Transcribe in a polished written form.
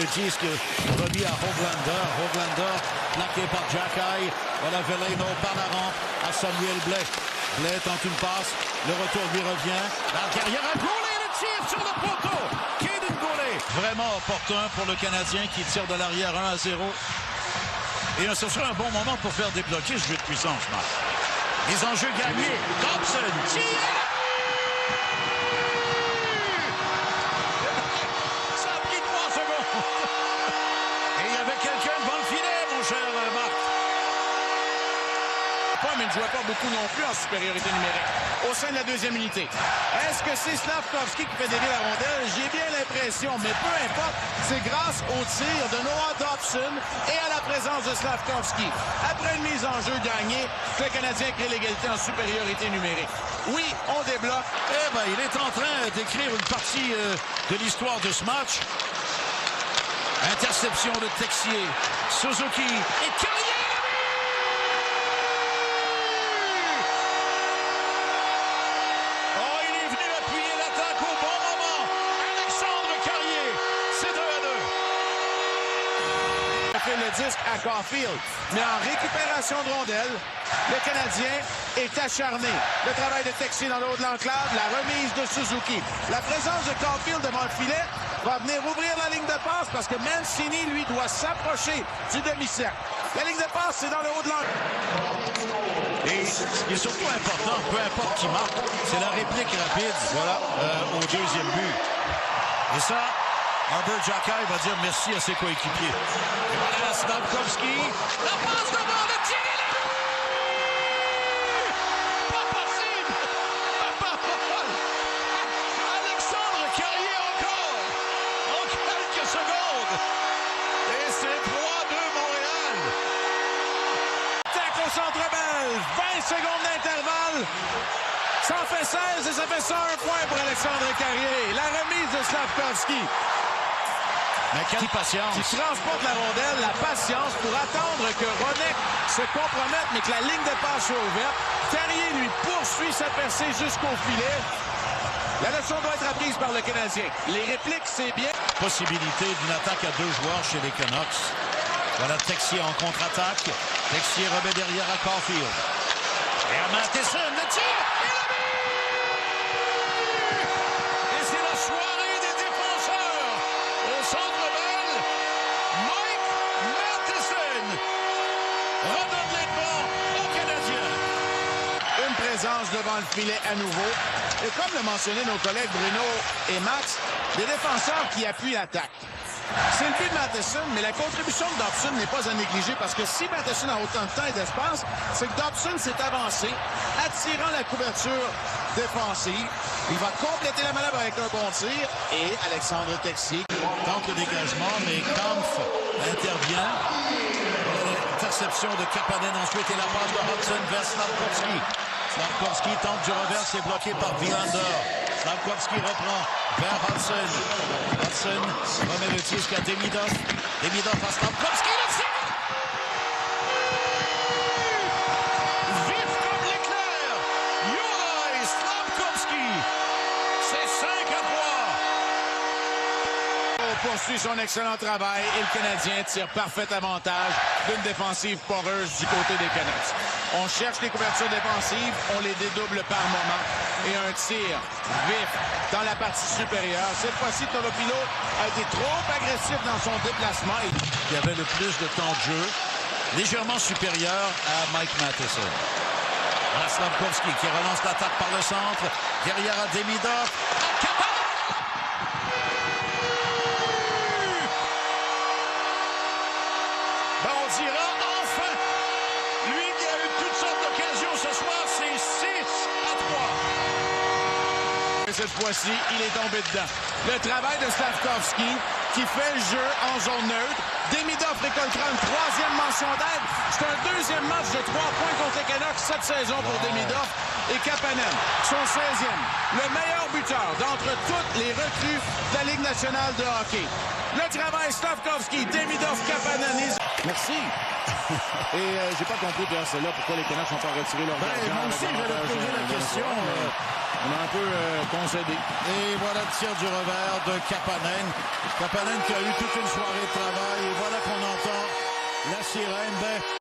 le disque remis à Hoglander. Hoglander plaqué par Xhekaj. Voilà Veleno par la rampe à Samuel Blais. Blais tente une passe. Le retour lui revient. La carrière à Goulet, le tir sur le poteau. Kaiden Goulet. Vraiment opportun pour le Canadien qui tire de l'arrière 1-0. Et ce sera un bon moment pour faire débloquer ce jeu de puissance, Marc. Les enjeux gagnés. Dobson tire. Ça a pris 3 secondes. Et il y avait quelqu'un devant le filet, mon cher Marc. Mais ne jouait pas beaucoup non plus en supériorité numérique au sein de la deuxième unité. Est-ce que c'est Slafkovský qui fait dévier la rondelle? J'ai bien l'impression, mais peu importe, c'est grâce au tir de Noah Dobson et à la présence de Slafkovský. Après une mise en jeu gagnée, le Canadien crée l'égalité en supériorité numérique. Oui, on débloque. Eh bien, il est en train d'écrire une partie de l'histoire de ce match. Interception de Texier, Suzuki et Carrier. Le disque à Caulfield. Mais en récupération de rondelle, le Canadien est acharné. Le travail de Texier dans le haut de l'enclave, la remise de Suzuki. La présence de Caulfield devant le filet va venir ouvrir la ligne de passe parce que Mancini, lui, doit s'approcher du demi-cercle. La ligne de passe, c'est dans le haut de l'enclave. Et ce qui est surtout important, peu importe qui marque, c'est la réplique rapide, voilà, au deuxième but. Et ça, Arber Xhekaj va dire merci à ses coéquipiers. Et voilà Slafkovský. La passe devant, le tir et le but! Pas possible! Alexandre Carrier encore! En quelques secondes! Et c'est 3-2 Montréal! Tac au centre-belle! 20 secondes d'intervalle! Ça en fait 16 et ça fait 101 points pour Alexandre Carrier. La remise de Slafkovský. Mais quelle patience! Qui transporte la rondelle, la patience pour attendre que Ronek se compromette, mais que la ligne de passe soit ouverte. Carrier, lui, poursuit sa percée jusqu'au filet. La leçon doit être apprise par le Canadien. Les répliques, c'est bien. Possibilité d'une attaque à 2 joueurs chez les Canucks. Voilà Texier en contre-attaque. Texier remet derrière à Caulfield. Et à Matheson, le tir! Et le but! Et c'est la soirée des défenseurs au centre belle. Mike Matheson redonne les devants aux Canadiens. Une présence devant le filet à nouveau. Et comme le mentionnaient nos collègues Bruno et Max, des défenseurs qui appuient l'attaque. C'est le but de Matheson, mais la contribution de Dobson n'est pas à négliger parce que si Matheson a autant de temps et d'espace, c'est que Dobson s'est avancé, attirant la couverture défensive. Il va compléter la manœuvre avec un bon tir et Alexandre Texier tente le dégagement, mais Kampf intervient. Interception de Kapanen ensuite et la passe de Hudson vers Slafkovský. Slafkovský tente du revers, c'est bloqué par Wilander. Slafkovský reprend vers Hudson. Hudson remet le disque à Demidov. Demidov à Slafkovský, le tir! Vif comme l'éclair! Juraj Slafkovský! C'est 5-3! Poursuit son excellent travail et le Canadien tire parfait avantage d'une défensive poreuse du côté des Canucks. On cherche les couvertures défensives, on les dédouble par moment et un tir vif dans la partie supérieure. Cette fois-ci, Toropilo a été trop agressif dans son déplacement. Il y avait le plus de temps de jeu, légèrement supérieur à Mike Matheson. Voilà Slafkovský qui relance l'attaque par le centre, derrière à Demidov. Cette fois-ci, il est tombé dedans. Le travail de Slafkovský qui fait le jeu en zone neutre. Demidov récoltera une 3e mention d'aide. C'est un 2e match de 3 points contre les Canucks cette saison pour Demidov. Et Kapanen, son 16e. Le meilleur buteur d'entre toutes les recrues de la Ligue nationale de hockey. Le travail Slafkovský, Demidov, Kapanen. Merci. Et j'ai pas compris, celle-là, pourquoi les Canucks n'ont pas retiré leur Moi aussi, j'allais te poser la question. On a un peu concédé. Et voilà le tir du revers de Kapanen. Kapanen qui a eu toute une soirée de travail. Et voilà qu'on entend la sirène.